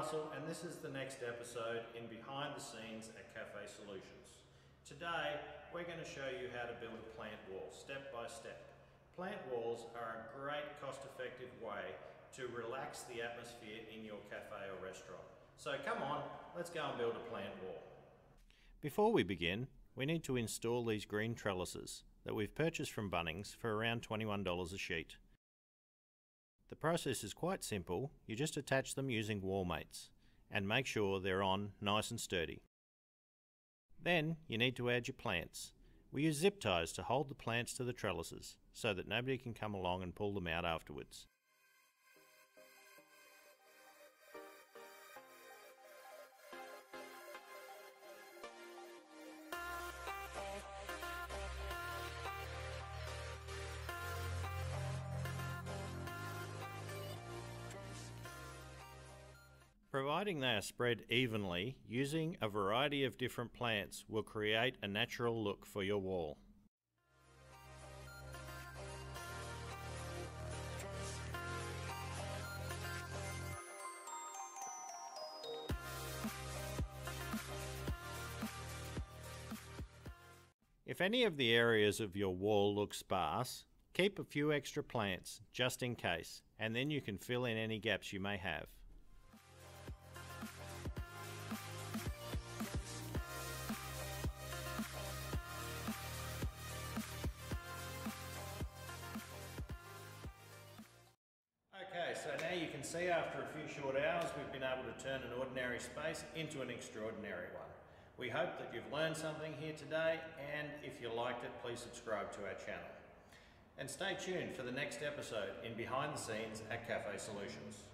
Russell, and this is the next episode in Behind the Scenes at Cafe Solutions. Today we're going to show you how to build a plant wall step by step. Plant walls are a great cost-effective way to relax the atmosphere in your cafe or restaurant. So come on, let's go and build a plant wall. Before we begin, we need to install these green trellises that we've purchased from Bunnings for around $21 a sheet. The process is quite simple. You just attach them using wall mates and make sure they're on nice and sturdy. Then you need to add your plants. We use zip ties to hold the plants to the trellises so that nobody can come along and pull them out afterwards. Providing they are spread evenly, using a variety of different plants will create a natural look for your wall. If any of the areas of your wall look sparse, keep a few extra plants just in case, and then you can fill in any gaps you may have. Okay, so now you can see after a few short hours we've been able to turn an ordinary space into an extraordinary one. We hope that you've learned something here today, and if you liked it, please subscribe to our channel. And stay tuned for the next episode in Behind the Scenes at Cafe Solutions.